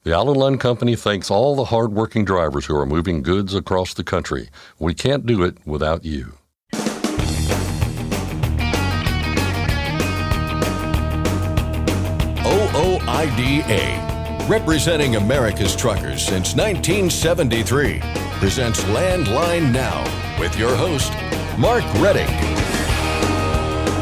The Allen Lund Company thanks all the hard-working drivers who are moving goods across the country. We can't do it without you. OOIDA, representing America's truckers since 1973, presents Landline Now with your host, Mark Redding.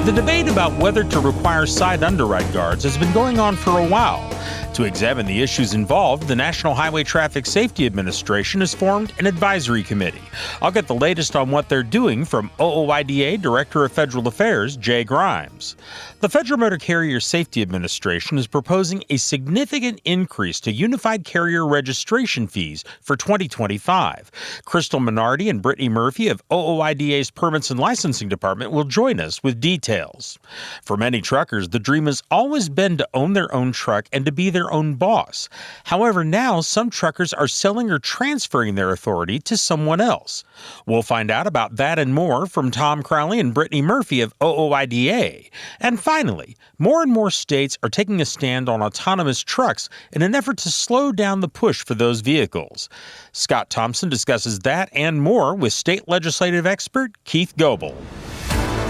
The debate about whether to require side underride guards has been going on for a while. To examine the issues involved, the National Highway Traffic Safety Administration has formed an advisory committee. I'll get the latest on what they're doing from OOIDA Director of Federal Affairs, Jay Grimes. The Federal Motor Carrier Safety Administration is proposing a significant increase to unified carrier registration fees for 2025. Crystal Minardi and Brittany Murphy of OOIDA's Permits and Licensing Department will join us with details. For many truckers, the dream has always been to own their own truck and to be their own boss. However, now some truckers are selling or transferring their authority to someone else. We'll find out about that and more from Tom Crowley and Brittany Murphy of OOIDA. And finally, more and more states are taking a stand on autonomous trucks in an effort to slow down the push for those vehicles. Scott Thompson discusses that and more with state legislative expert Keith Goebel.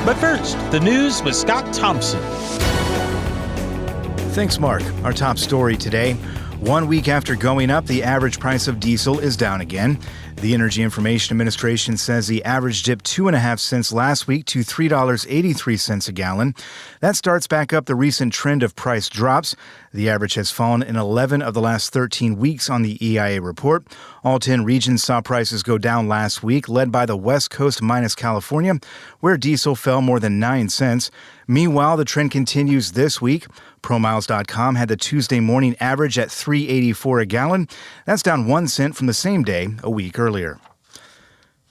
But first, the news with Scott Thompson. Thanks, Mark. Our top story today. 1 week after going up, the average price of diesel is down again. The Energy Information Administration says the average dipped 2.5 cents last week to $3.83 a gallon. That starts back up the recent trend of price drops. The average has fallen in 11 of the last 13 weeks on the EIA report. All 10 regions saw prices go down last week, led by the West Coast minus California, where diesel fell more than 9 cents. Meanwhile, the trend continues this week. ProMiles.com had the Tuesday morning average at $3.84 a gallon. That's down 1 cent from the same day a week earlier.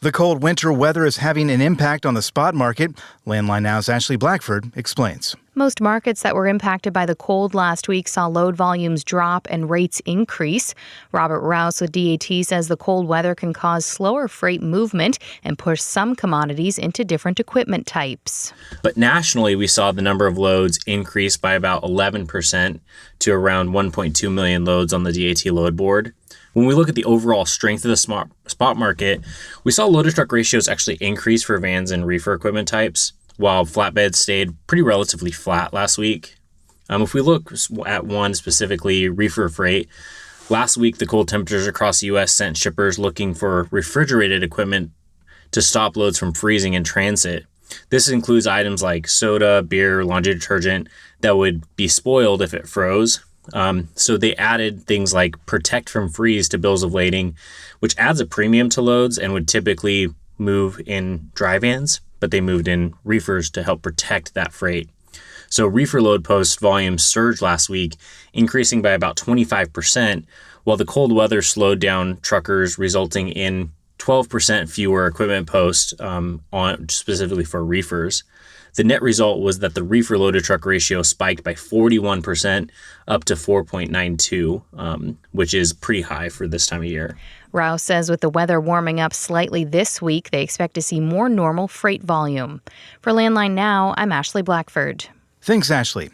The cold winter weather is having an impact on the spot market. Landline Now's Ashley Blackford explains. Most markets that were impacted by the cold last week saw load volumes drop and rates increase. Robert Rouse with DAT says the cold weather can cause slower freight movement and push some commodities into different equipment types. But nationally, we saw the number of loads increase by about 11% to around 1.2 million loads on the DAT load board. When we look at the overall strength of the spot market, we saw load-to-truck ratios actually increase for vans and reefer equipment types, while flatbeds stayed pretty relatively flat last week. If we look at one specifically, reefer freight, last week the cold temperatures across the U.S. sent shippers looking for refrigerated equipment to stop loads from freezing in transit. This includes items like soda, beer, laundry detergent that would be spoiled if it froze. So they added things like protect from freeze to bills of lading, which adds a premium to loads and would typically move in dry vans, but they moved in reefers to help protect that freight. So reefer load post volume surged last week, increasing by about 25%, while the cold weather slowed down truckers, resulting in 12% fewer equipment posts on specifically for reefers. The net result was that the reefer load-to-truck ratio spiked by 41% up to 4.92, which is pretty high for this time of year. Rouse says with the weather warming up slightly this week, they expect to see more normal freight volume. For Landline Now, I'm Ashley Blackford. Thanks, Ashley.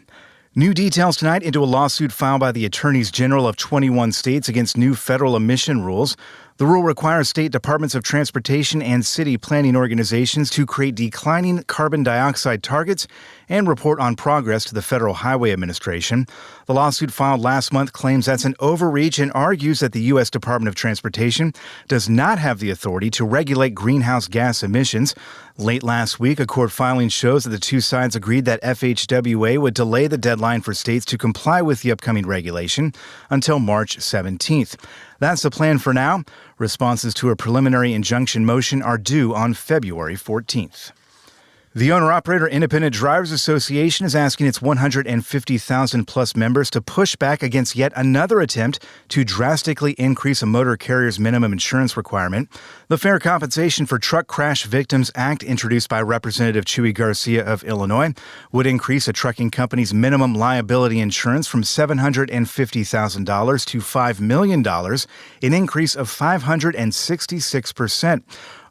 New details tonight into a lawsuit filed by the Attorneys General of 21 states against new federal emission rules. The rule requires state departments of transportation and city planning organizations to create declining carbon dioxide targets and report on progress to the Federal Highway Administration. The lawsuit filed last month claims that's an overreach and argues that the U.S. Department of Transportation does not have the authority to regulate greenhouse gas emissions. Late last week, a court filing shows that the two sides agreed that FHWA would delay the deadline for states to comply with the upcoming regulation until March 17th. That's the plan for now. Responses to a preliminary injunction motion are due on February 14th. The Owner-Operator Independent Drivers Association is asking its 150,000-plus members to push back against yet another attempt to drastically increase a motor carrier's minimum insurance requirement. The Fair Compensation for Truck Crash Victims Act, introduced by Representative Chuy Garcia of Illinois, would increase a trucking company's minimum liability insurance from $750,000 to $5 million, an increase of 566%.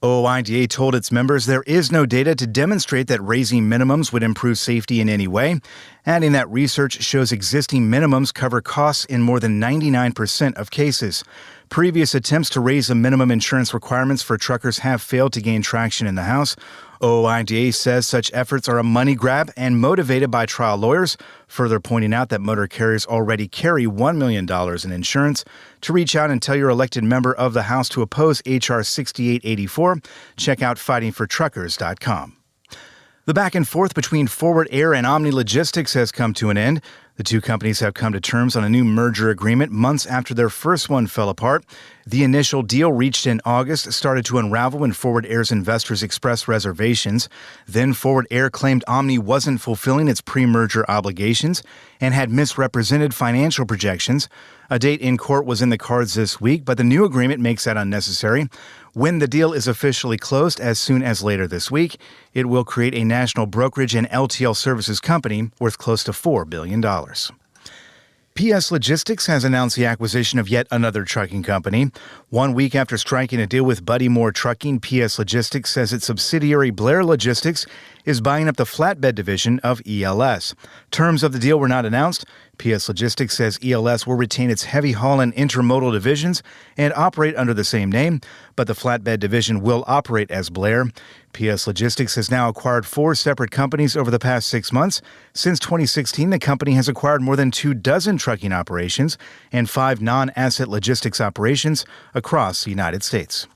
OOIDA told its members there is no data to demonstrate that raising minimums would improve safety in any way, adding that research shows existing minimums cover costs in more than 99% of cases. Previous attempts to raise the minimum insurance requirements for truckers have failed to gain traction in the House. OOIDA says such efforts are a money grab and motivated by trial lawyers, further pointing out that motor carriers already carry $1 million in insurance. To reach out and tell your elected member of the House to oppose H.R. 6884, check out fightingfortruckers.com. The back and forth between Forward Air and Omni Logistics has come to an end. The two companies have come to terms on a new merger agreement months after their first one fell apart. The initial deal reached in August started to unravel when Forward Air's investors expressed reservations. Then Forward Air claimed Omni wasn't fulfilling its pre-merger obligations and had misrepresented financial projections. A date in court was in the cards this week, but the new agreement makes that unnecessary. When the deal is officially closed as soon as later this week, it will create a national brokerage and LTL services company worth close to $4 billion. PS Logistics has announced the acquisition of yet another trucking company. 1 week after striking a deal with Buddy Moore Trucking, PS Logistics says its subsidiary Blair Logistics is buying up the flatbed division of ELS. Terms of the deal were not announced. PS Logistics says ELS will retain its heavy haul and intermodal divisions and operate under the same name, but the flatbed division will operate as Blair. PS Logistics has now acquired 4 separate companies over the past 6 months. Since 2016, the company has acquired more than 24 trucking operations and 5 non-asset logistics operations across the United States.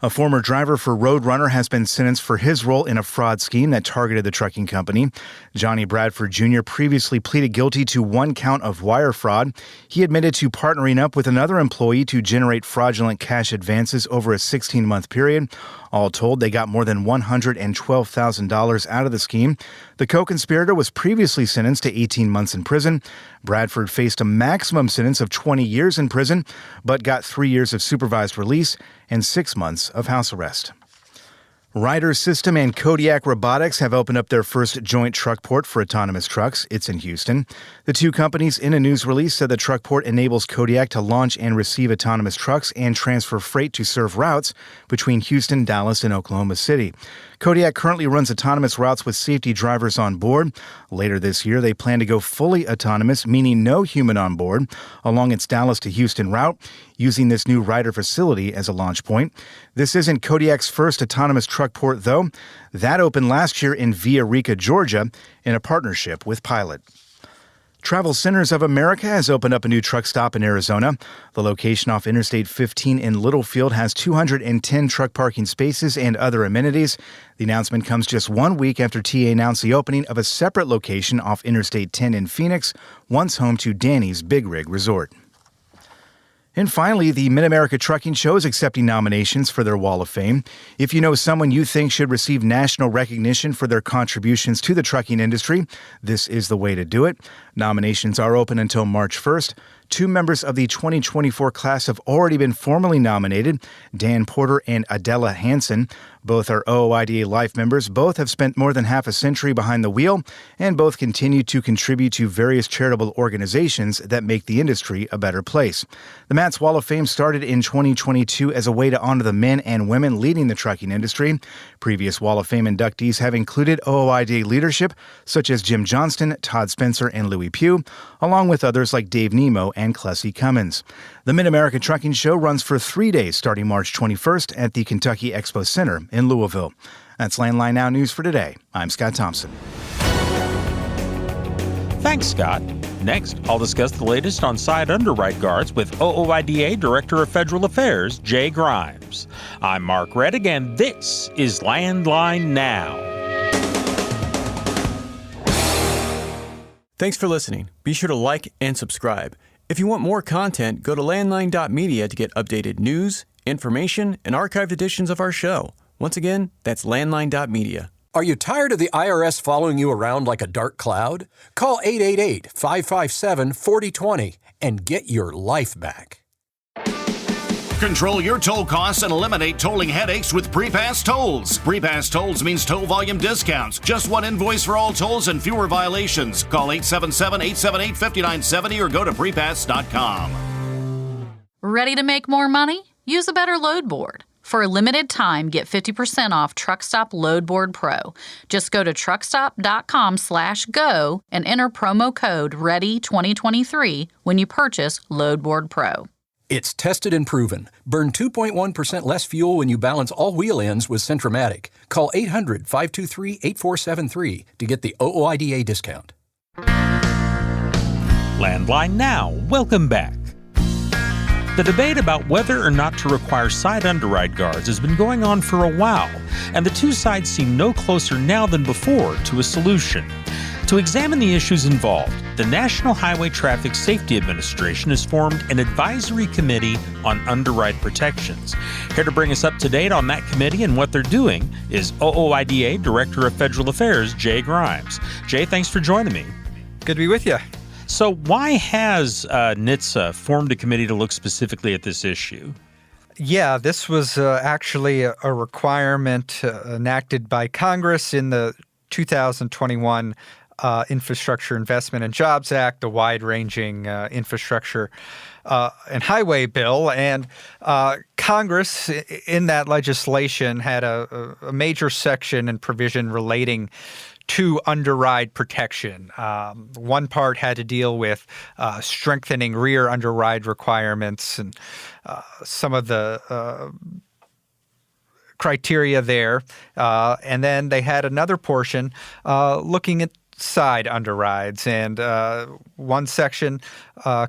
A former driver for Roadrunner has been sentenced for his role in a fraud scheme that targeted the trucking company. Johnny Bradford Jr. previously pleaded guilty to 1 count of wire fraud. He admitted to partnering up with another employee to generate fraudulent cash advances over a 16-month period. All told, they got more than $112,000 out of the scheme. The co-conspirator was previously sentenced to 18 months in prison. Bradford faced a maximum sentence of 20 years in prison, but got 3 years of supervised release and 6 months of house arrest. Ryder System and Kodiak Robotics have opened up their first joint truck port for autonomous trucks. It's in Houston. The two companies, in a news release, said the truck port enables Kodiak to launch and receive autonomous trucks and transfer freight to serve routes between Houston, Dallas, and Oklahoma City. Kodiak currently runs autonomous routes with safety drivers on board. Later this year, they plan to go fully autonomous, meaning no human on board, along its Dallas to Houston route, using this new Ryder facility as a launch point. This isn't Kodiak's first autonomous truck port, though. That opened last year in Villa Rica, Georgia, in a partnership with Pilot. Travel Centers of America has opened up a new truck stop in Arizona. The location off Interstate 15 in Littlefield has 210 truck parking spaces and other amenities. The announcement comes just 1 week after TA announced the opening of a separate location off Interstate 10 in Phoenix, once home to Danny's Big Rig Resort. And finally, the Mid-America Trucking Show is accepting nominations for their Wall of Fame. If you know someone you think should receive national recognition for their contributions to the trucking industry, this is the way to do it. Nominations are open until March 1st. 2 members of the 2024 class have already been formally nominated, Dan Porter and Adela Hansen. Both are OOIDA Life members. Both have spent more than half a century behind the wheel, and both continue to contribute to various charitable organizations that make the industry a better place. The MATS Wall of Fame started in 2022 as a way to honor the men and women leading the trucking industry. Previous Wall of Fame inductees have included OOIDA leadership, such as Jim Johnston, Todd Spencer, and Louis Pugh, along with others like Dave Nemo and Clessy Cummins. The Mid-America Trucking Show runs for 3 days starting March 21st at the Kentucky Expo Center in Louisville. That's Landline Now News for today. I'm Scott Thompson. Thanks, Scott. Next, I'll discuss the latest on side underwrite guards with OOIDA Director of Federal Affairs, Jay Grimes. I'm Mark Reddick, and this is Landline Now. Thanks for listening. Be sure to like and subscribe. If you want more content, go to landline.media to get updated news, information, and archived editions of our show. Once again, that's landline.media. Are you tired of the IRS following you around like a dark cloud? Call 888-557-4020 and get your life back. Control your toll costs and eliminate tolling headaches with Prepass Tolls. Prepass Tolls means toll volume discounts. Just one invoice for all tolls and fewer violations. Call 877-878-5970 or go to prepass.com. Ready to make more money? Use a better load board. For a limited time, get 50% off Truckstop Load Board Pro. Just go to truckstop.com/go and enter promo code READY2023 when you purchase Load Board Pro. It's tested and proven. Burn 2.1% less fuel when you balance all wheel ends with Centromatic. Call 800-523-8473 to get the OOIDA discount. Landline Now, welcome back. The debate about whether or not to require side underride guards has been going on for a while, and the two sides seem no closer now than before to a solution. To examine the issues involved, the National Highway Traffic Safety Administration has formed an advisory committee on underride protections. Here to bring us up to date on that committee and what they're doing is OOIDA Director of Federal Affairs, Jay Grimes. Jay, thanks for joining me. Good to be with you. So why has NHTSA formed a committee to look specifically at this issue? Yeah, this was actually a requirement enacted by Congress in the 2021 Infrastructure Investment and Jobs Act, the wide-ranging infrastructure and highway bill. And Congress, in that legislation, had a major section and provision relating to underride protection. One part had to deal with strengthening rear underride requirements and some of the criteria there. And then they had another portion looking at side underrides. And one section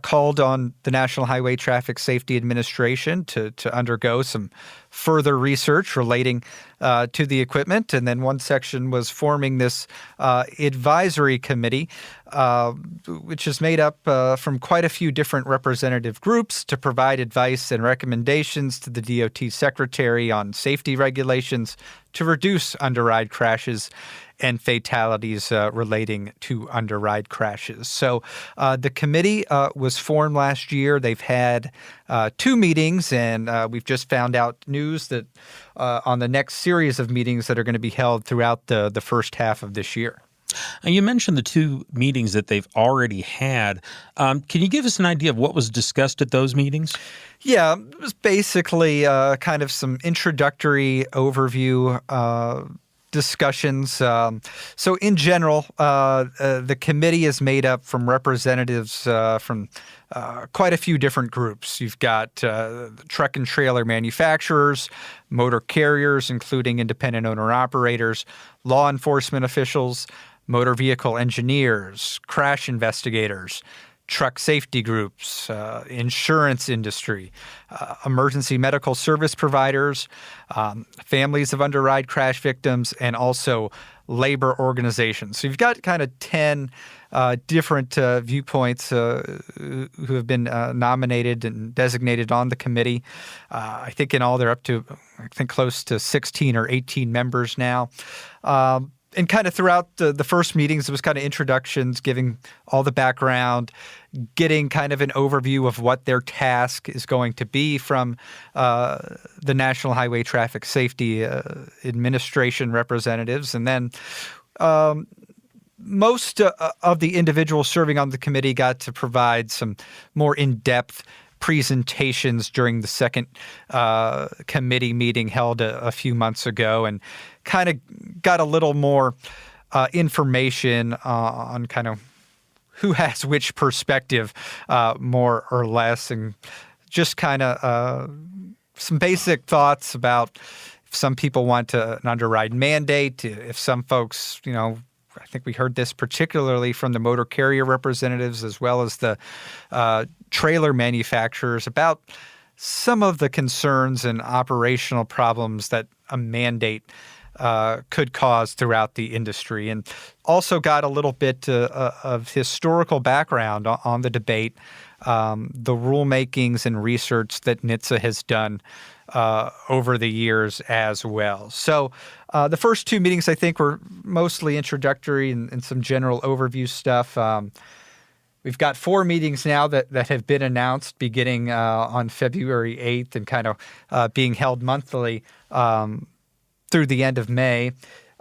called on the National Highway Traffic Safety Administration to undergo some further research relating to the equipment. And then one section was forming this advisory committee, which is made up from quite a few different representative groups to provide advice and recommendations to the DOT secretary on safety regulations to reduce underride crashes and fatalities relating to underride crashes. So the committee was formed last year. They've had 2 meetings, and we've just found out news that on the next series of meetings that are going to be held throughout the first half of this year. You mentioned the 2 meetings that they've already had. Can you give us an idea of what was discussed at those meetings? Yeah, it was basically kind of some introductory overview discussions. So in general, the committee is made up from representatives from quite a few different groups. You've got truck and trailer manufacturers, motor carriers, including independent owner-operators, law enforcement officials, motor vehicle engineers, crash investigators, truck safety groups, insurance industry, emergency medical service providers, families of underride crash victims, and also labor organizations. So you've got kind of 10 different viewpoints who have been nominated and designated on the committee. I think in all they're up to, close to 16 or 18 members now. And kind of throughout the first meetings, it was kind of introductions, giving all the background, getting kind of an overview of what their task is going to be from the National Highway Traffic Safety Administration representatives. And then most of the individuals serving on the committee got to provide some more in-depth presentations during the second committee meeting held a few months ago, and kind of got a little more information on kind of who has which perspective more or less, and just kind of some basic thoughts about if some people want an underride mandate, if some folks, I think we heard this particularly from the motor carrier representatives as well as the trailer manufacturers about some of the concerns and operational problems that a mandate could cause throughout the industry, and also got a little bit of historical background on the debate, the rulemakings and research that NHTSA has done over the years as well. So the first 2 meetings, I think, were mostly introductory and some general overview stuff. We've got 4 meetings now that have been announced beginning on February 8th and kind of being held monthly through the end of May.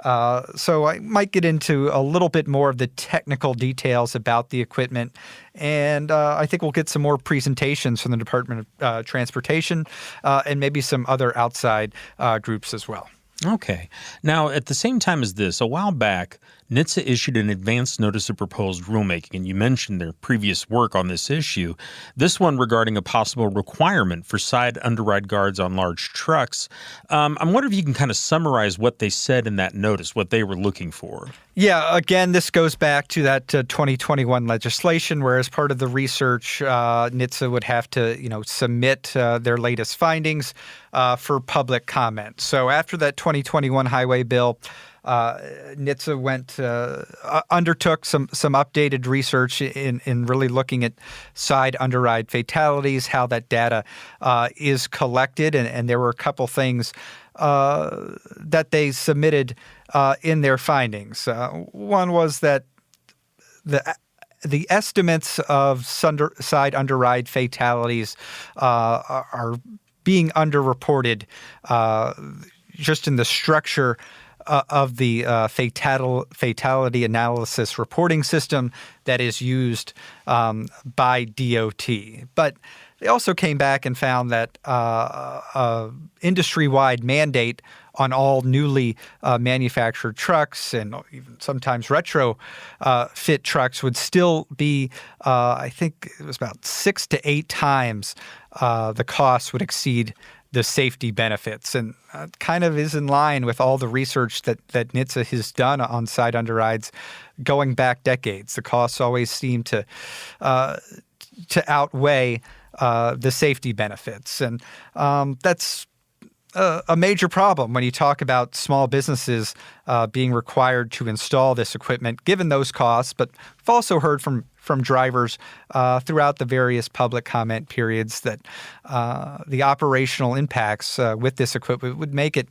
So I might get into a little bit more of the technical details about the equipment, and I think we'll get some more presentations from the Department of Transportation and maybe some other outside groups as well. Okay. Now, at the same time as this, a while back, NHTSA issued an advance notice of proposed rulemaking, and you mentioned their previous work on this issue. This one regarding a possible requirement for side underride guards on large trucks. I'm wondering if you can kind of summarize what they said in that notice, what they were looking for. Yeah, again, this goes back to that 2021 legislation, where as part of the research, NHTSA would have to, submit their latest findings for public comment. So after that 2021 highway bill, NHTSA undertook some updated research in really looking at side underride fatalities, how that data is collected, and there were a couple things that they submitted in their findings. One was that the estimates of side underride fatalities are being underreported just in the structure of the fatality analysis reporting system that is used by DOT. But they also came back and found that industry-wide mandate on all newly manufactured trucks and even sometimes retro fit trucks would still be, I think it was about 6 to 8 times the cost would exceed the safety benefits, and kind of is in line with all the research that NHTSA has done on side underrides going back decades. The costs always seem to outweigh the safety benefits, and that's a major problem when you talk about small businesses being required to install this equipment, given those costs. But we've also heard from drivers throughout the various public comment periods that the operational impacts with this equipment would make it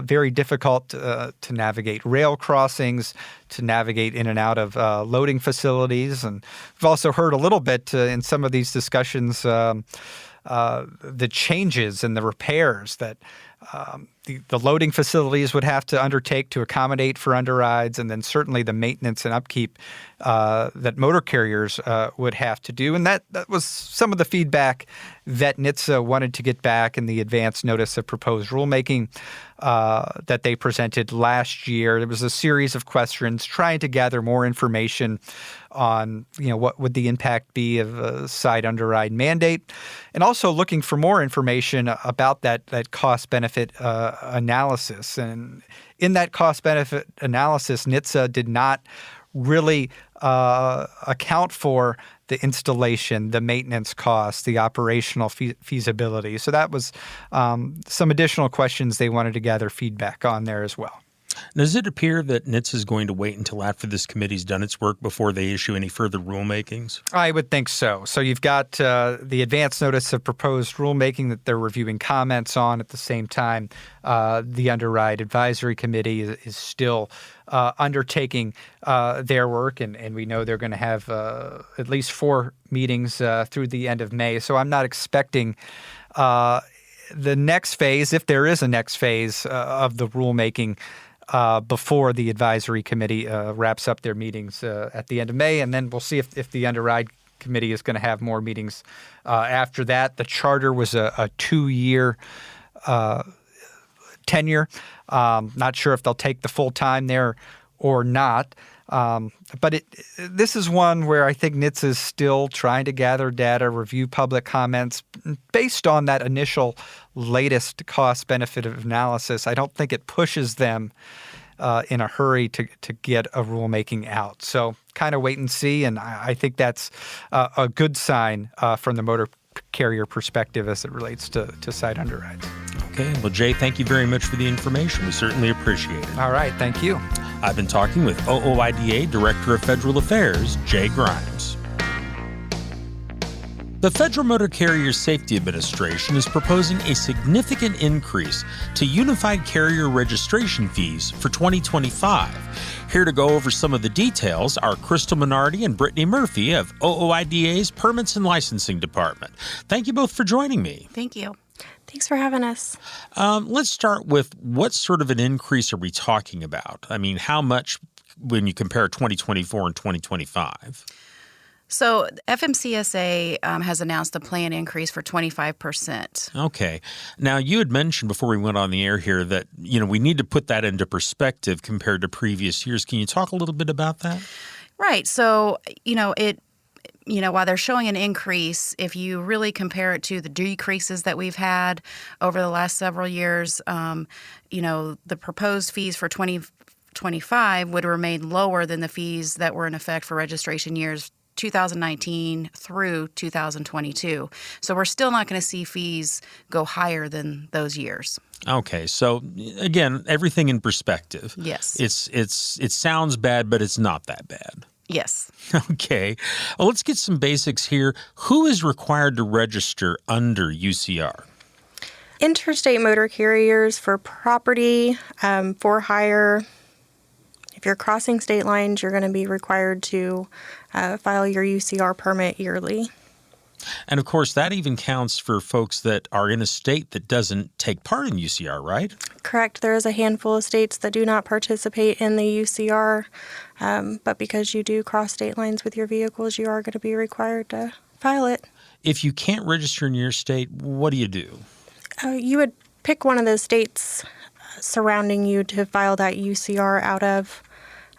very difficult to navigate rail crossings, to navigate in and out of loading facilities. And we've also heard a little bit in some of these discussions the changes and the repairs that the loading facilities would have to undertake to accommodate for underrides, and then certainly the maintenance and upkeep that motor carriers would have to do. And that was some of the feedback that NHTSA wanted to get back in the advance notice of proposed rulemaking that they presented last year. There was a series of questions trying to gather more information on, what would the impact be of a side underride mandate, and also looking for more information about that cost-benefit analysis. And in that cost-benefit analysis, NHTSA did not really account for the installation, the maintenance costs, the operational feasibility. So that was some additional questions they wanted to gather feedback on there as well. Does it appear that NHTSA is going to wait until after this committee's done its work before they issue any further rulemakings? I would think so. So you've got the advance notice of proposed rulemaking that they're reviewing comments on. At the same time, the Underride Advisory Committee is still undertaking their work, and we know they're going to have at least 4 meetings through the end of May. So I'm not expecting the next phase, if there is a next phase of the rulemaking, before the advisory committee wraps up their meetings at the end of May. And then we'll see if the Underride committee is going to have more meetings after that. The charter was a 2-year tenure. Not sure if they'll take the full time there or not. But this is one where I think NHTSA is still trying to gather data, review public comments. Based on that initial latest cost-benefit analysis, I don't think it pushes them in a hurry to get a rulemaking out. So kind of wait and see, and I think that's a good sign from the motor carrier perspective as it relates to side underrides. Okay. Well, Jay, thank you very much for the information. We certainly appreciate it. All right. Thank you. I've been talking with OOIDA Director of Federal Affairs, Jay Grimes. The Federal Motor Carrier Safety Administration is proposing a significant increase to unified carrier registration fees for 2025. Here to go over some of the details are Crystal Minardi and Brittany Murphy of OOIDA's Permits and Licensing Department. Thank you both for joining me. Thank you. Thanks for having us. Let's start with what sort of an increase are we talking about? I mean, how much when you compare 2024 and 2025? So FMCSA has announced a planned increase for 25%. Okay. Now, you had mentioned before we went on the air here that, we need to put that into perspective compared to previous years. Can you talk a little bit about that? Right. So, while they're showing an increase, if you really compare it to the decreases that we've had over the last several years, the proposed fees for 2025 would remain lower than the fees that were in effect for registration years 2019 through 2022. So we're still not going to see fees go higher than those years. Okay. So again, everything in perspective. Yes. It sounds bad, but it's not that bad. Yes. Okay. Well, let's get some basics here. Who is required to register under UCR? Interstate motor carriers for property, for hire. If you're crossing state lines, you're going to be required to file your UCR permit yearly. And of course, that even counts for folks that are in a state that doesn't take part in UCR, right? Correct. There is a handful of states that do not participate in the UCR, but because you do cross state lines with your vehicles, you are going to be required to file it. If you can't register in your state, what do you do? You would pick one of the states surrounding you to file that UCR out of.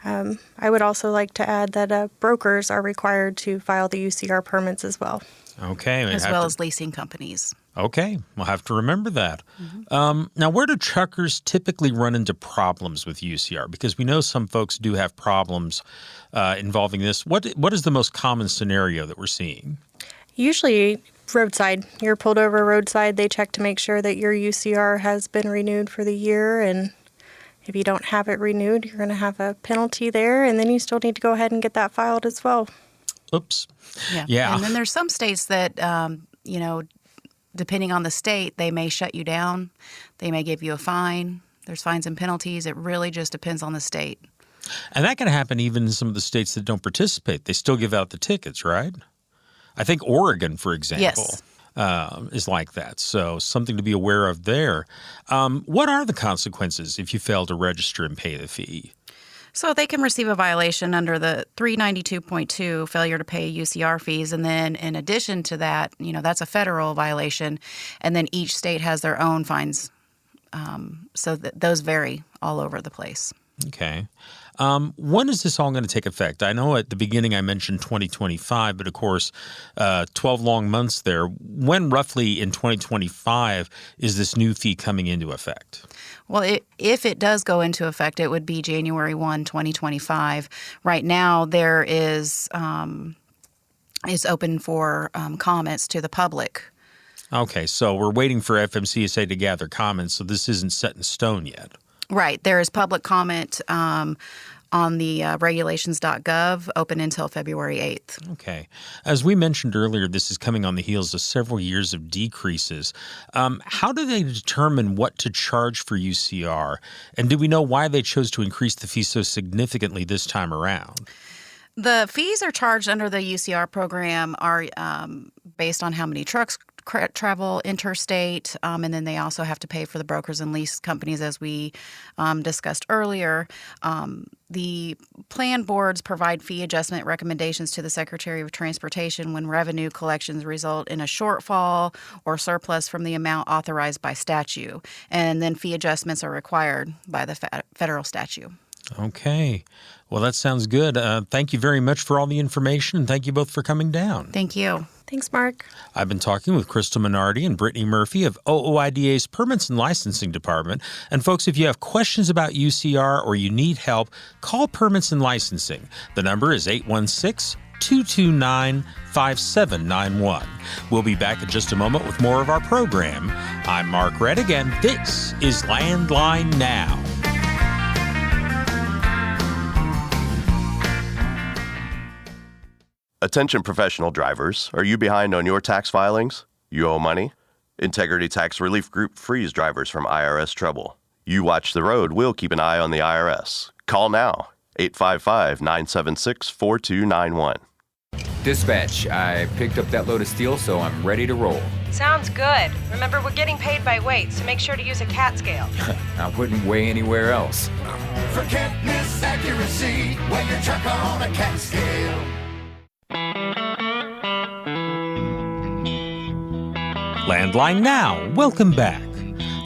I would also like to add that brokers are required to file the UCR permits as well. Okay. As well as leasing companies. Okay. We'll have to remember that. Mm-hmm. Now, where do truckers typically run into problems with UCR? Because we know some folks do have problems involving this. What is the most common scenario that we're seeing? Usually roadside. You're pulled over roadside. They check to make sure that your UCR has been renewed for the year, and if you don't have it renewed, you're going to have a penalty there, and then you still need to go ahead and get that filed as well. Oops. Yeah. And then there's some states that, depending on the state, they may shut you down. They may give you a fine. There's fines and penalties. It really just depends on the state. And that can happen even in some of the states that don't participate. They still give out the tickets, right? I think Oregon, for example, is like that. So something to be aware of there. What are the consequences if you fail to register and pay the fee? So they can receive a violation under the 392.2 failure to pay UCR fees. And then in addition to that, that's a federal violation. And then each state has their own fines. So those vary all over the place. Okay. When is this all going to take effect? I know at the beginning I mentioned 2025, but of course, 12 long months there. When roughly in 2025 is this new fee coming into effect? Well, if it does go into effect, it would be January 1, 2025. Right now, there is open for comments to the public. Okay, so we're waiting for FMCSA to gather comments, so this isn't set in stone yet. Right. There is public comment on the regulations.gov open until February 8th. Okay. As we mentioned earlier, this is coming on the heels of several years of decreases. How do they determine what to charge for UCR? And do we know why they chose to increase the fee so significantly this time around? The fees are charged under the UCR program are based on how many trucks travel interstate, and then they also have to pay for the brokers and lease companies, as we discussed earlier. The plan boards provide fee adjustment recommendations to the Secretary of Transportation when revenue collections result in a shortfall or surplus from the amount authorized by statute, and then fee adjustments are required by the federal statute. Okay. Well, that sounds good. Thank you very much for all the information, and thank you both for coming down. Thank you. Thanks, Mark. I've been talking with Crystal Minardi and Brittany Murphy of OOIDA's Permits and Licensing Department. And folks, if you have questions about UCR or you need help, call Permits and Licensing. The number is 816-229-5791. We'll be back in just a moment with more of our program. I'm Mark Reddick, and this is Landline Now. Attention professional drivers, are you behind on your tax filings? You owe money? Integrity Tax Relief Group frees drivers from IRS trouble. You watch the road, we'll keep an eye on the IRS. Call now, 855-976-4291. Dispatch, I picked up that load of steel, so I'm ready to roll. Sounds good. Remember, we're getting paid by weight, so make sure to use a cat scale. I wouldn't weigh anywhere else. Forget miss accuracy, weigh your truck on a cat scale. Landline Now, welcome back.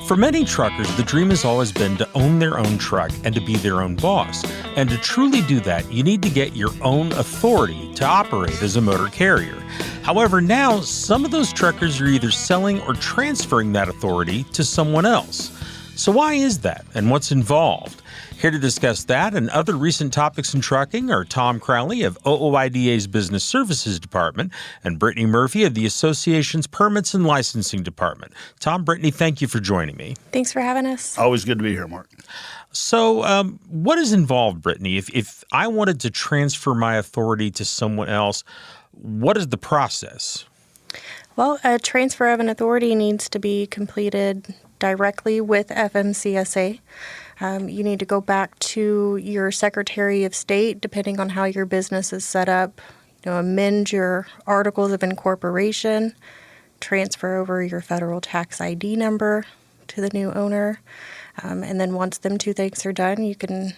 For many truckers, the dream has always been to own their own truck and to be their own boss. And to truly do that, you need to get your own authority to operate as a motor carrier. However, now some of those truckers are either selling or transferring that authority to someone else. So why is that, and what's involved? Here to discuss that and other recent topics in trucking are Tom Crowley of OOIDA's Business Services Department and Brittany Murphy of the Association's Permits and Licensing Department. Tom, Brittany, thank you for joining me. Thanks for having us. Always good to be here, Mark. So what is involved, Brittany? If I wanted to transfer my authority to someone else, what is the process? Well, a transfer of an authority needs to be completed directly with FMCSA. You need to go back to your Secretary of State, depending on how your business is set up, amend your articles of incorporation, transfer over your federal tax ID number to the new owner. And then once them two things are done, you can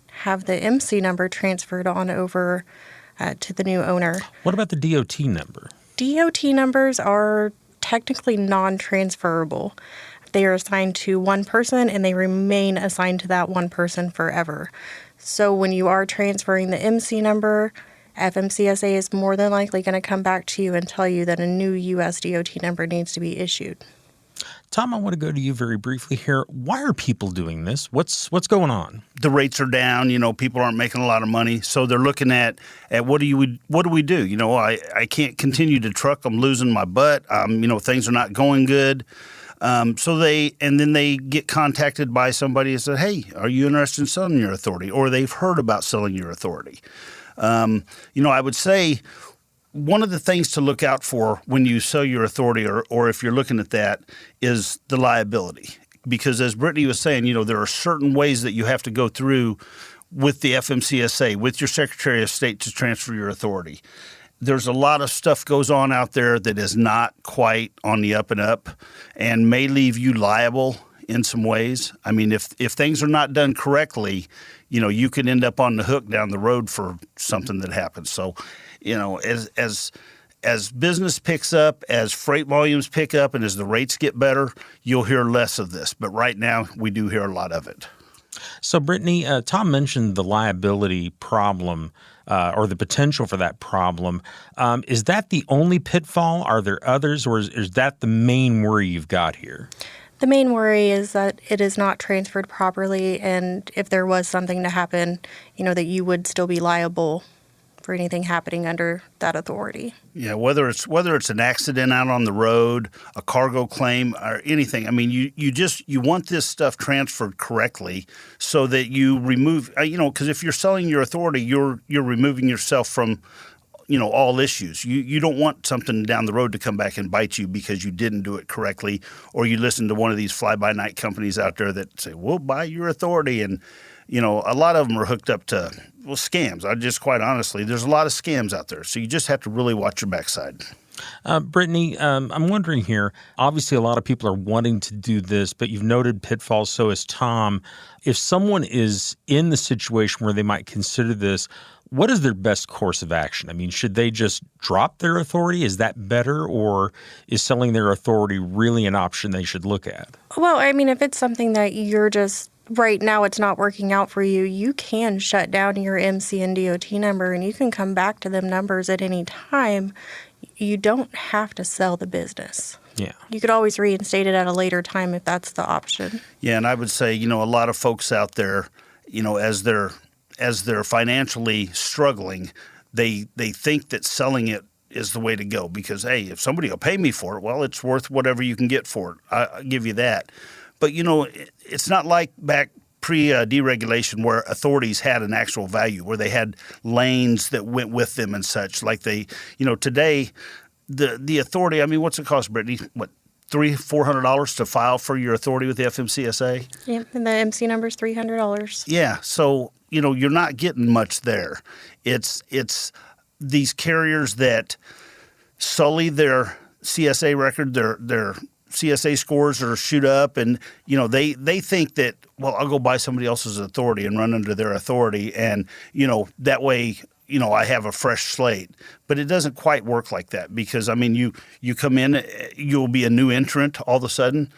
have the MC number transferred on over to the new owner. What about the DOT number? DOT numbers are technically non-transferable. They are assigned to one person and they remain assigned to that one person forever. So when you are transferring the MC number, FMCSA is more than likely going to come back to you and tell you that a new US DOT number needs to be issued. Tom, I want to go to you very briefly here. Why are people doing this? What's going on? The rates are down. People aren't making a lot of money, so they're looking at what do we do? I can't continue to truck. I'm losing my butt. Things are not going good. So they get contacted by somebody and said, "Hey, are you interested in selling your authority?" Or they've heard about selling your authority. I would say one of the things to look out for when you sell your authority, or if you're looking at that, is the liability. Because as Brittany was saying, there are certain ways that you have to go through with the FMCSA, with your Secretary of State to transfer your authority. There's a lot of stuff goes on out there that is not quite on the up and up and may leave you liable in some ways. I mean, if things are not done correctly, you can end up on the hook down the road for something that happens. So, as business picks up, as freight volumes pick up, and as the rates get better, you'll hear less of this. But right now, we do hear a lot of it. So, Brittany, Tom mentioned the liability problem or the potential for that problem. Is that the only pitfall? Are there others, or is that the main worry you've got here? The main worry is that it is not transferred properly, and if there was something to happen, that you would still be liable for anything happening under that authority. Yeah, whether it's an accident out on the road, a cargo claim, or anything. I mean, you want this stuff transferred correctly so that you remove, because if you're selling your authority, you're removing yourself from, all issues. You don't want something down the road to come back and bite you because you didn't do it correctly, or you listen to one of these fly-by-night companies out there that say, "We'll buy your authority," and a lot of them are hooked up to scams. Quite honestly, there's a lot of scams out there, so you just have to really watch your backside. Brittany, I'm wondering here, obviously a lot of people are wanting to do this, but you've noted pitfalls, so has Tom. If someone is in the situation where they might consider this, what is their best course of action? I mean, should they just drop their authority? Is that better, or is selling their authority really an option they should look at? Well, I mean, if it's something that you're just right now it's not working out for you, you can shut down your MC and DOT number and you can come back to them numbers at any time. You don't have to sell the business. Yeah. You could always reinstate it at a later time if that's the option. Yeah, and I would say, a lot of folks out there, as they're financially struggling, they think that selling it is the way to go because, hey, if somebody will pay me for it, well, it's worth whatever you can get for it. I'll give you that. But, it's not like back pre-deregulation where authorities had an actual value, where they had lanes that went with them and such. Like today, the authority, I mean, what's it cost, Brittany? What, $300-400 to file for your authority with the FMCSA? Yeah, and the MC number is $300. Yeah, so, you're not getting much there. It's these carriers that sully their CSA record, their CSA scores or shoot up, and they think that, well, I'll go buy somebody else's authority and run under their authority, and that way I have a fresh slate. But it doesn't quite work like that, because you come in, you'll be a new entrant all of a sudden.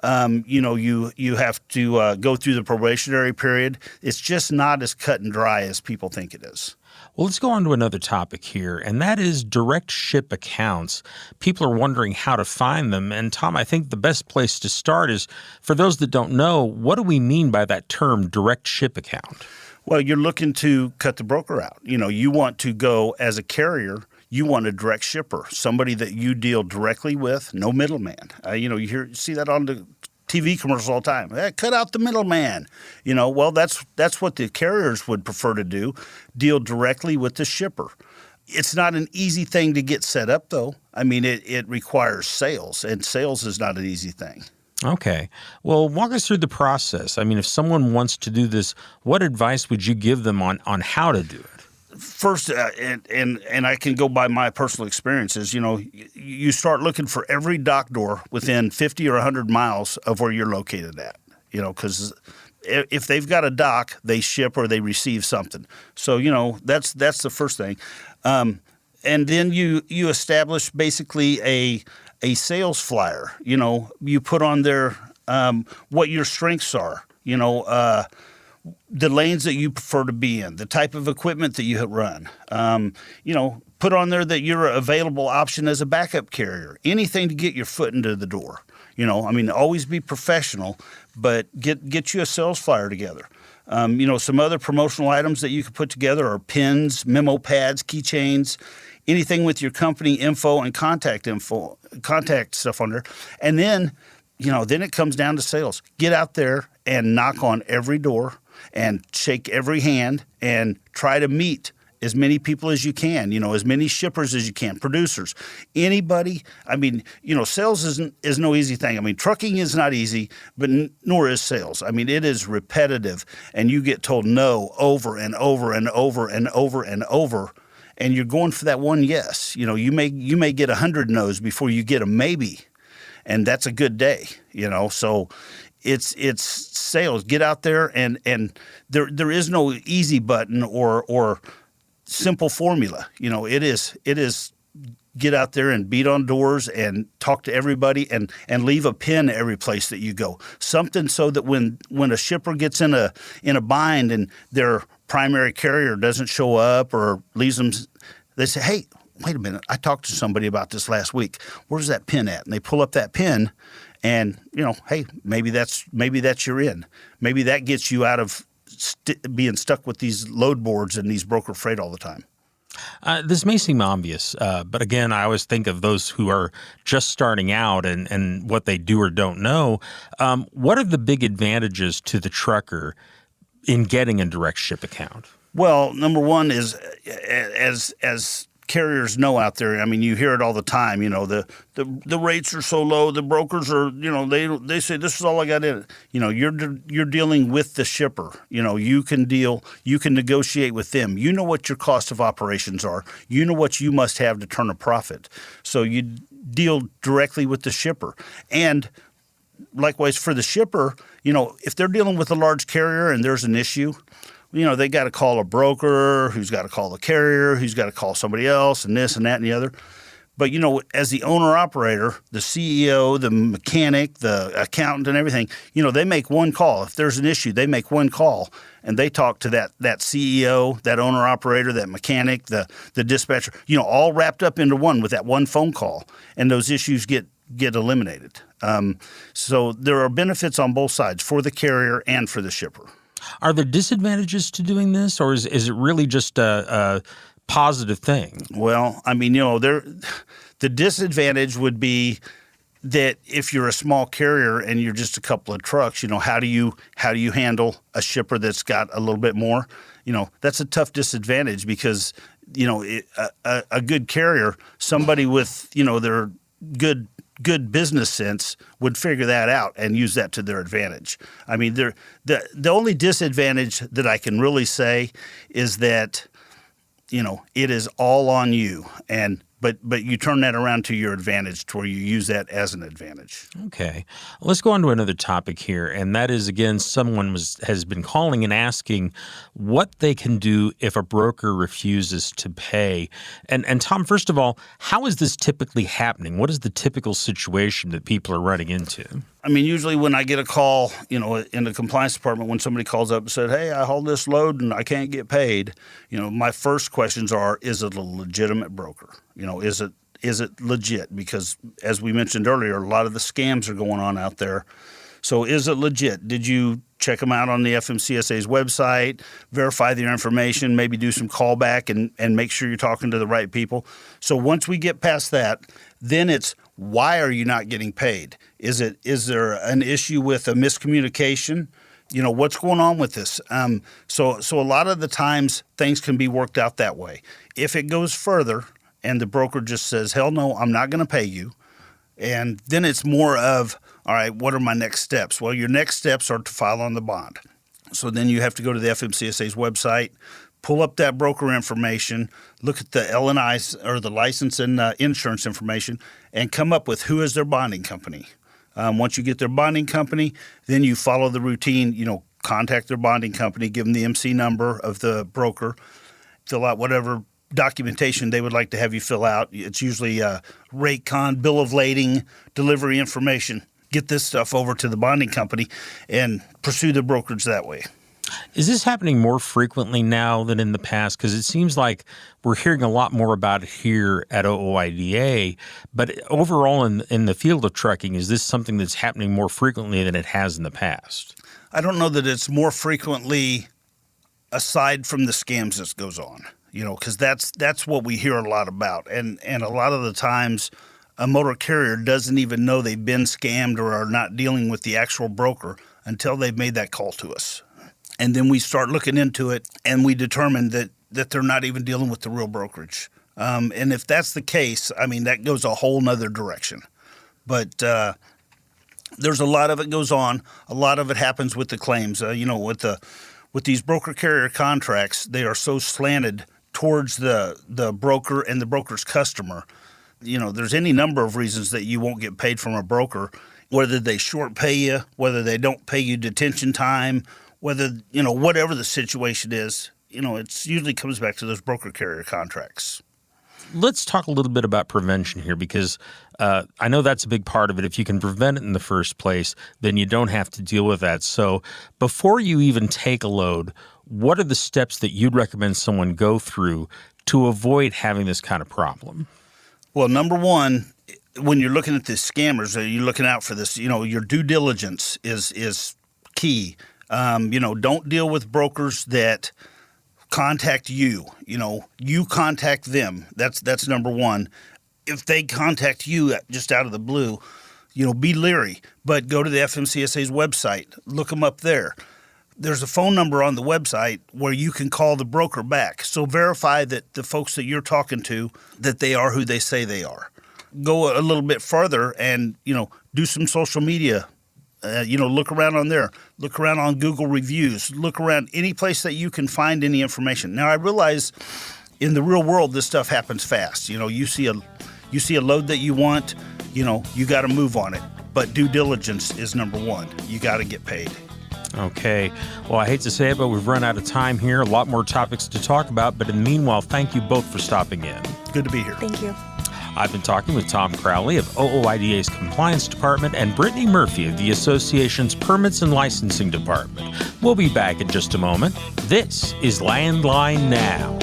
You have to go through the probationary period. It's just not as cut and dry as people think it is. Well, let's go on to another topic here, and that is direct ship accounts. People are wondering how to find them. And Tom, I think the best place to start is, for those that don't know, what do we mean by that term, direct ship account? Well, you're looking to cut the broker out. You want to go as a carrier. You want a direct shipper, somebody that you deal directly with, no middleman. You see that on the TV commercials all the time. Hey, cut out the middleman. Well, that's what the carriers would prefer to do, deal directly with the shipper. It's not an easy thing to get set up, though. It requires sales, and sales is not an easy thing. Okay. Well, walk us through the process. If someone wants to do this, what advice would you give them on how to do it? First, and I can go by my personal experiences, you start looking for every dock door within 50 or 100 miles of where you're located at, because if they've got a dock, they ship or they receive something. So, that's the first thing. And then you establish basically a sales flyer. You put on there what your strengths are, the lanes that you prefer to be in, the type of equipment that you run. Put on there that you're an available option as a backup carrier. Anything to get your foot into the door. Always be professional, but get you a sales flyer together. Some other promotional items that you could put together are pins, memo pads, keychains, anything with your company info and contact stuff on there. And then it comes down to sales. Get out there and knock on every door and shake every hand and try to meet as many people as you can, as many shippers as you can, producers, anybody. Sales is no easy thing. Trucking is not easy, but nor is sales. It is repetitive, and you get told no over and over and over and over and over, and you're going for that one yes. You may get 100 no's before you get a maybe, and that's a good day. So it's sales. Get out there, and there is no easy button or simple formula. It is get out there and beat on doors and talk to everybody and leave a pin every place that you go. Something so that when a shipper gets in a bind and their primary carrier doesn't show up or leaves them, they say, hey, wait a minute, I talked to somebody about this last week. Where's that pin at? And they pull up that pin, and hey, maybe that's your in. Maybe that gets you out of being stuck with these load boards and these broker freight all the time. This may seem obvious, but again, I always think of those who are just starting out and what they do or don't know. What are the big advantages to the trucker in getting a direct ship account? Well, number one is as carriers know out there, you hear it all the time, the rates are so low, the brokers are, they say this is all I got in it. You're dealing with the shipper. You can negotiate with them. You know what your cost of operations are. You know what you must have to turn a profit. So you deal directly with the shipper. And likewise for the shipper, if they're dealing with a large carrier and there's an issue, they got to call a broker, who's got to call the carrier, who's got to call somebody else, and this and that and the other. But, as the owner-operator, the CEO, the mechanic, the accountant and everything, they make one call. If there's an issue, they make one call, and they talk to that CEO, that owner-operator, that mechanic, the dispatcher, all wrapped up into one with that one phone call, and those issues get eliminated. So there are benefits on both sides, for the carrier and for the shipper. Are there disadvantages to doing this, or is it really just a positive thing? Well, the disadvantage would be that if you're a small carrier and you're just a couple of trucks, how do you handle a shipper that's got a little bit more? That's a tough disadvantage because a good carrier, somebody with their good business sense would figure that out and use that to their advantage. The only disadvantage that I can really say is that it is all on you. And but you turn that around to your advantage, to where you use that as an advantage. Okay. Let's go on to another topic here, and that is, again, someone has been calling and asking what they can do if a broker refuses to pay. And Tom, first of all, how is this typically happening? What is the typical situation that people are running into? I mean, usually when I get a call, in the compliance department, when somebody calls up and said, hey, I hauled this load and I can't get paid, my first questions are, is it a legitimate broker? Is it legit? Because as we mentioned earlier, a lot of the scams are going on out there. So is it legit? Did you check them out on the FMCSA's website, verify their information, maybe do some callback and make sure you're talking to the right people? So once we get past that, then it's, why are you not getting paid? Is there an issue with a miscommunication? What's going on with this? So a lot of the times things can be worked out that way. If it goes further and the broker just says, hell no, I'm not going to pay you, and then it's more of, all right, what are my next steps? Well, your next steps are to file on the bond. So then you have to go to the FMCSA's website, pull up that broker information, look at the LNI or the license and insurance information, and come up with who is their bonding company. Once you get their bonding company, then you follow the routine, contact their bonding company, give them the MC number of the broker, fill out whatever documentation they would like to have you fill out. It's usually rate con, bill of lading, delivery information. Get this stuff over to the bonding company and pursue the brokerage that way. Is this happening more frequently now than in the past? Because it seems like we're hearing a lot more about it here at OOIDA, but overall in the field of trucking, is this something that's happening more frequently than it has in the past? I don't know that it's more frequently aside from the scams that goes on, because that's what we hear a lot about. And a lot of the times a motor carrier doesn't even know they've been scammed or are not dealing with the actual broker until they've made that call to us. And then we start looking into it, and we determine that they're not even dealing with the real brokerage. And if that's the case, I mean, that goes a whole nother direction. But there's a lot of it goes on. A lot of it happens with the claims. With these broker carrier contracts, they are so slanted towards the broker and the broker's customer. There's any number of reasons that you won't get paid from a broker, whether they short pay you, whether they don't pay you detention time, whether, whatever the situation is, it usually comes back to those broker carrier contracts. Let's talk a little bit about prevention here, because I know that's a big part of it. If you can prevent it in the first place, then you don't have to deal with that. So before you even take a load, what are the steps that you'd recommend someone go through to avoid having this kind of problem? Well, number one, when you're looking at the scammers, you're looking out for this, your due diligence is key. Don't deal with brokers that contact you. You contact them. That's number one. If they contact you just out of the blue, be leery. But go to the FMCSA's website. Look them up there. There's a phone number on the website where you can call the broker back. So verify that the folks that you're talking to, that they are who they say they are. Go a little bit further and, do some social media. Look around on there. Look around on Google reviews. Look around any place that you can find any information. Now, I realize in the real world, this stuff happens fast. You see a load that you want, you got to move on it. But due diligence is number one. You got to get paid. Okay. Well, I hate to say it, but we've run out of time here. A lot more topics to talk about. But in the meanwhile, thank you both for stopping in. Good to be here. Thank you. I've been talking with Tom Crowley of OOIDA's Compliance Department and Brittany Murphy of the Association's Permits and Licensing Department. We'll be back in just a moment. This is Landline Now.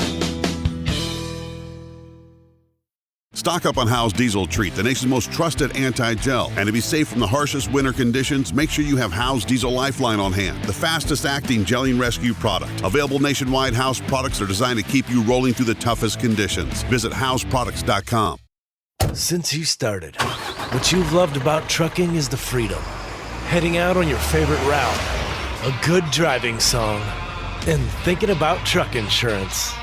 Stock up on Howe's Diesel Treat, the nation's most trusted anti-gel. And to be safe from the harshest winter conditions, make sure you have Howe's Diesel Lifeline on hand, the fastest-acting gelling rescue product. Available nationwide, Howe's products are designed to keep you rolling through the toughest conditions. Visit Howe'sProducts.com. Since you started, what you've loved about trucking is the freedom. Heading out on your favorite route, a good driving song, and thinking about truck insurance.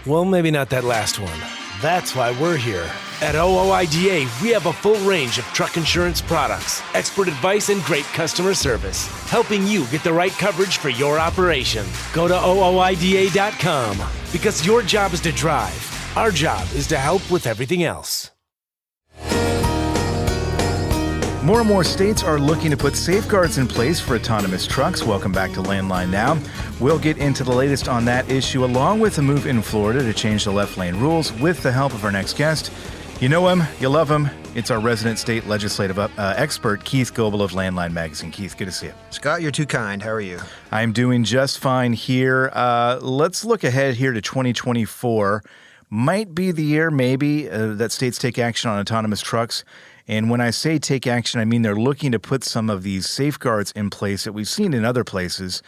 Well, maybe not that last one. That's why we're here. At OOIDA, we have a full range of truck insurance products, expert advice, and great customer service, helping you get the right coverage for your operation. Go to OOIDA.com because your job is to drive. Our job is to help with everything else. More and more states are looking to put safeguards in place for autonomous trucks. Welcome back to Landline Now. We'll get into the latest on that issue, along with a move in Florida to change the left lane rules, with the help of our next guest. You know him, you love him. It's our resident state legislative expert, Keith Goebel of Landline Magazine. Keith, good to see you. Scott, you're too kind. How are you? I'm doing just fine here. Let's look ahead here to 2024. Might be the year, maybe, that states take action on autonomous trucks. And when I say take action, I mean they're looking to put some of these safeguards in place that we've seen in other places.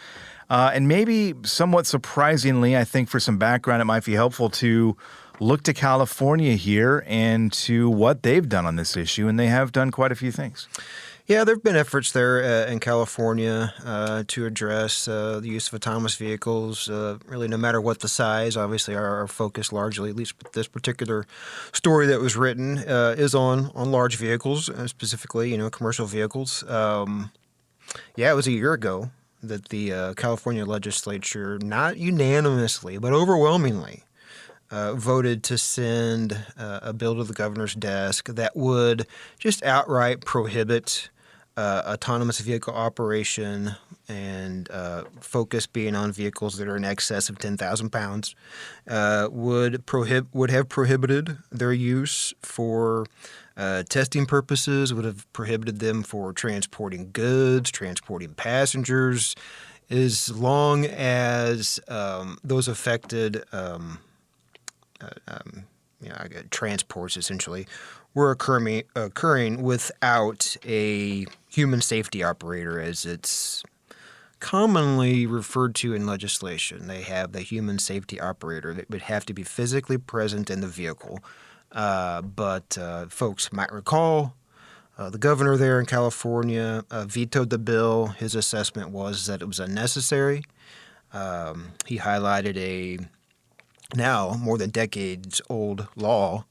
And maybe somewhat surprisingly, I think for some background, it might be helpful to look to California here and to what they've done on this issue. And they have done quite a few things. Yeah, there have been efforts there in California to address the use of autonomous vehicles, really no matter what the size. Obviously, our focus largely, at least this particular story that was written, is on large vehicles, specifically, commercial vehicles. Yeah, it was a year ago that the California legislature, not unanimously, but overwhelmingly, voted to send a bill to the governor's desk that would just outright prohibit autonomous vehicle operation and focus being on vehicles that are in excess of 10,000 pounds, would have prohibited their use for testing purposes, would have prohibited them for transporting goods, transporting passengers, as long as those affected transports essentially were occurring without a human safety operator, as it's commonly referred to in legislation. They have the human safety operator that would have to be physically present in the vehicle. But folks might recall the governor there in California vetoed the bill. His assessment was that it was unnecessary. He highlighted a now more than decades-old law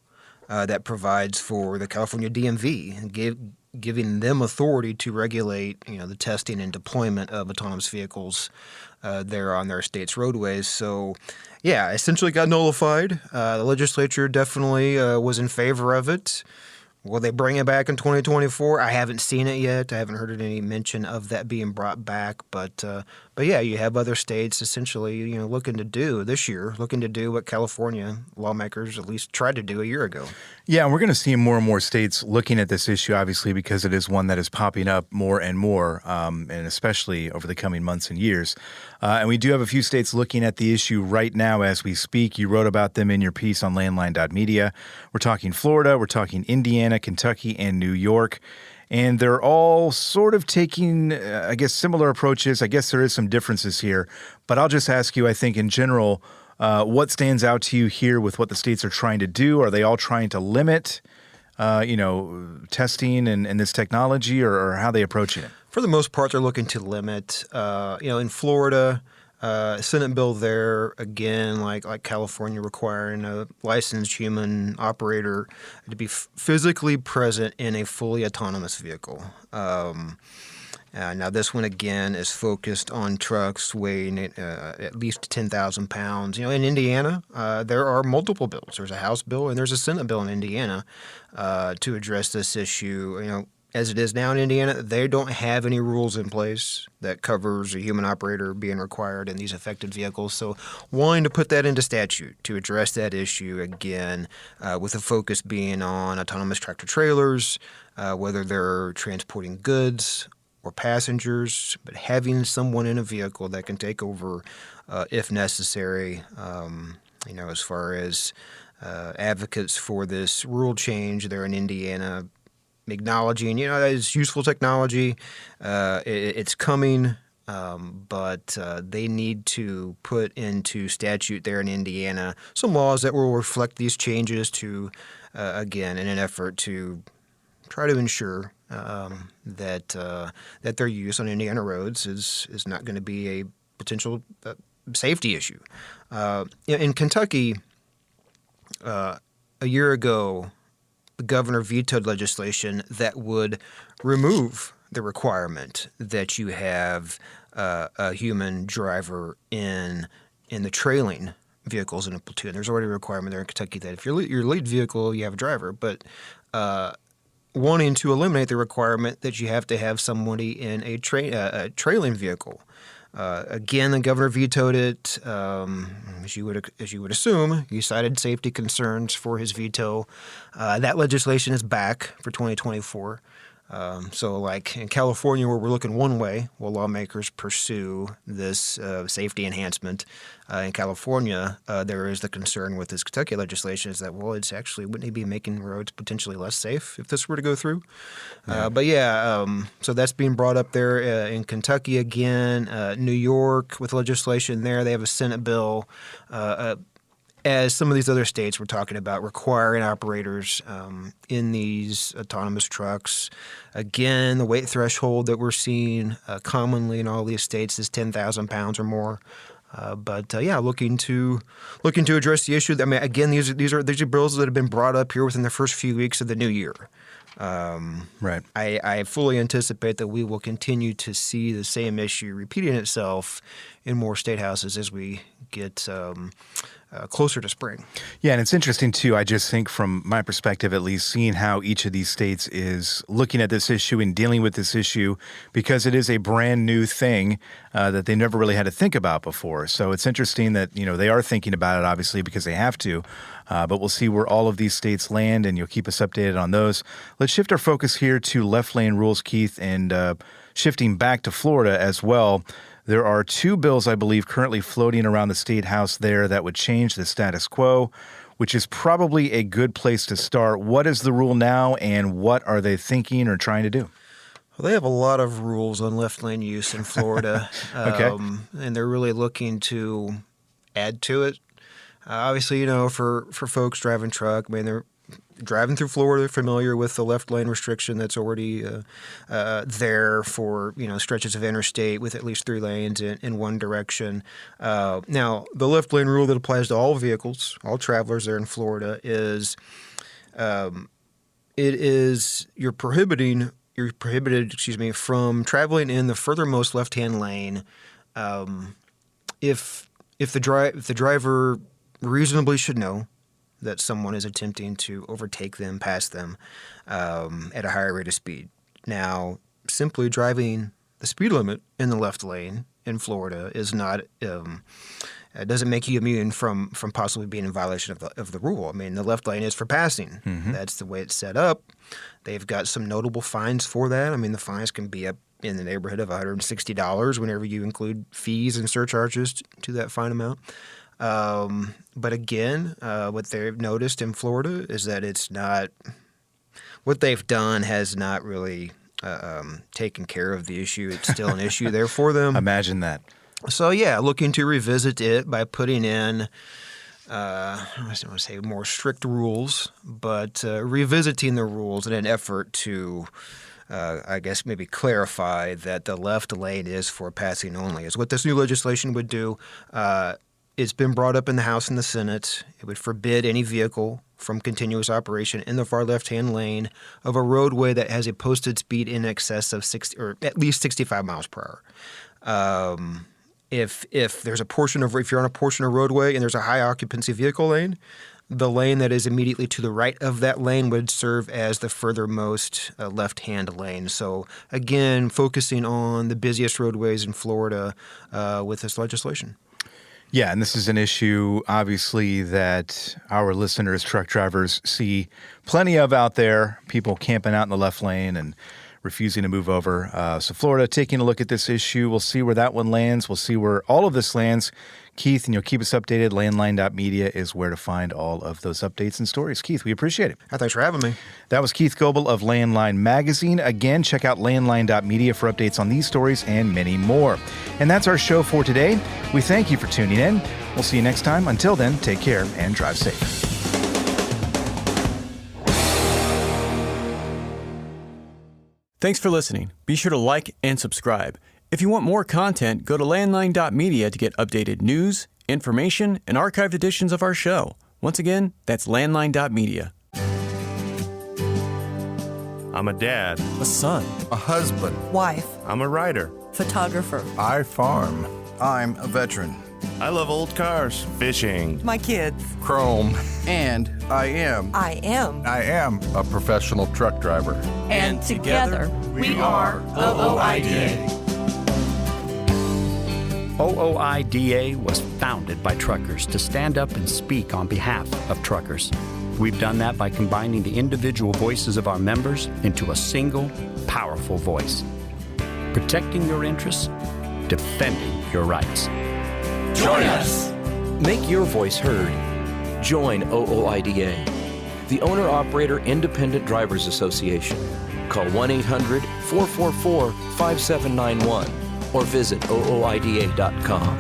that provides for the California DMV, giving them authority to regulate, the testing and deployment of autonomous vehicles there on their state's roadways. So, yeah, essentially got nullified. The legislature definitely was in favor of it. Will they bring it back in 2024? I haven't seen it yet. I haven't heard any mention of that being brought back. But yeah, you have other states essentially, looking to do what California lawmakers at least tried to do a year ago. Yeah, we're going to see more and more states looking at this issue, obviously, because it is one that is popping up more and more, and especially over the coming months and years. And we do have a few states looking at the issue right now as we speak. You wrote about them in your piece on landline.media. We're talking Florida, we're talking Indiana, Kentucky, and New York. And they're all sort of taking, similar approaches. I guess there is some differences here. But I'll just ask you, I think, in general, what stands out to you here with what the states are trying to do? Are they all trying to limit, testing and this technology, or how are they approaching it? For the most part, they're looking to limit. In Florida, Senate bill there, again, like California, requiring a licensed human operator to be physically present in a fully autonomous vehicle. Now, this one, again, is focused on trucks weighing at least 10,000 pounds. In Indiana, there are multiple bills. There's a House bill and there's a Senate bill in Indiana to address this issue. As it is now in Indiana, they don't have any rules in place that covers a human operator being required in these affected vehicles. So wanting to put that into statute to address that issue, again, with the focus being on autonomous tractor-trailers, whether they're transporting goods or passengers, but having someone in a vehicle that can take over if necessary, as far as advocates for this rule change there in Indiana, acknowledging, that is useful technology. It's coming, but they need to put into statute there in Indiana some laws that will reflect these changes to, again, in an effort to try to ensure that their use on Indiana roads is not going to be a potential safety issue. In Kentucky, a year ago, the governor vetoed legislation that would remove the requirement that you have a human driver in the trailing vehicles in a platoon. There's already a requirement there in Kentucky that if your lead vehicle, you have a driver, but wanting to eliminate the requirement that you have to have somebody in a trailing vehicle. Again, the governor vetoed it. As you would assume, he cited safety concerns for his veto. That legislation is back for 2024. So like in California, where we're looking one way, while lawmakers pursue this safety enhancement, in California, there is the concern with this Kentucky legislation is that, well, it's actually, wouldn't it be making roads potentially less safe if this were to go through? So that's being brought up there in Kentucky again. New York, with legislation there, they have a Senate bill. As some of these other states were talking about requiring operators in these autonomous trucks. Again, the weight threshold that we're seeing commonly in all these states is 10,000 pounds or more. Looking to address the issue. I mean, again, these are bills that have been brought up here within the first few weeks of the new year. Right. I fully anticipate that we will continue to see the same issue repeating itself in more state houses as we get closer to spring. Yeah, and it's interesting, too, I just think from my perspective, at least, seeing how each of these states is looking at this issue and dealing with this issue, because it is a brand new thing that they never really had to think about before. So it's interesting that, they are thinking about it, obviously, because they have to. But we'll see where all of these states land, and you'll keep us updated on those. Let's shift our focus here to left lane rules, Keith, and shifting back to Florida as well. There are two bills, I believe, currently floating around the state house there that would change the status quo, which is probably a good place to start. What is the rule now, and what are they thinking or trying to do? Well, they have a lot of rules on left lane use in Florida, Okay. And they're really looking to add to it. Obviously, for folks driving truck, I mean, they're driving through Florida, they're familiar with the left lane restriction that's already there for, stretches of interstate with at least 3 lanes in one direction. Now, the left lane rule that applies to all vehicles, all travelers there in Florida is you're prohibited from traveling in the furthermost left-hand lane if the driver reasonably should know that someone is attempting to overtake them, pass them at a higher rate of speed. Now, simply driving the speed limit in the left lane in Florida is not doesn't make you immune from possibly being in violation of the rule. I mean, the left lane is for passing. Mm-hmm. That's the way it's set up. They've got some notable fines for that. I mean, the fines can be up in the neighborhood of $160 whenever you include fees and surcharges to that fine amount. But again, what they've noticed in Florida is that it's not – what they've done has not really taken care of the issue. It's still an issue there for them. Imagine that. So, yeah, looking to revisit it by putting in I don't want to say more strict rules, but revisiting the rules in an effort to I guess maybe clarify that the left lane is for passing only is what this new legislation would do. It's been brought up in the House and the Senate. It would forbid any vehicle from continuous operation in the far left-hand lane of a roadway that has a posted speed in excess of 60 or at least 65 miles per hour. If there's a portion of if you're on a portion of roadway and there's a high occupancy vehicle lane, the lane that is immediately to the right of that lane would serve as the furthermost left-hand lane. So again, focusing on the busiest roadways in Florida with this legislation. Yeah, and this is an issue, obviously, that our listeners, truck drivers, see plenty of out there, people camping out in the left lane and refusing to move over. So Florida taking a look at this issue. We'll see where that one lands. We'll see where all of this lands. Keith, and you'll keep us updated. Landline.media is where to find all of those updates and stories. Keith, we appreciate it. Thanks for having me. That was Keith Goebel of Landline Magazine. Again, check out landline.media for updates on these stories and many more. And that's our show for today. We thank you for tuning in. We'll see you next time. Until then, take care and drive safe. Thanks for listening. Be sure to like and subscribe. If you want more content, go to landline.media to get updated news, information, and archived editions of our show. Once again, that's landline.media. I'm a dad, a son, a husband, wife, I'm a writer, photographer. I farm. I'm a veteran. I love old cars, fishing, my kids, chrome, and I am a professional truck driver. And together we are OOIDA. OOIDA was founded by truckers to stand up and speak on behalf of truckers. We've done that by combining the individual voices of our members into a single, powerful voice. Protecting your interests, defending your rights. Join us! Make your voice heard. Join OOIDA, the Owner-Operator Independent Drivers Association. Call 1-800-444-5791 or visit OOIDA.com.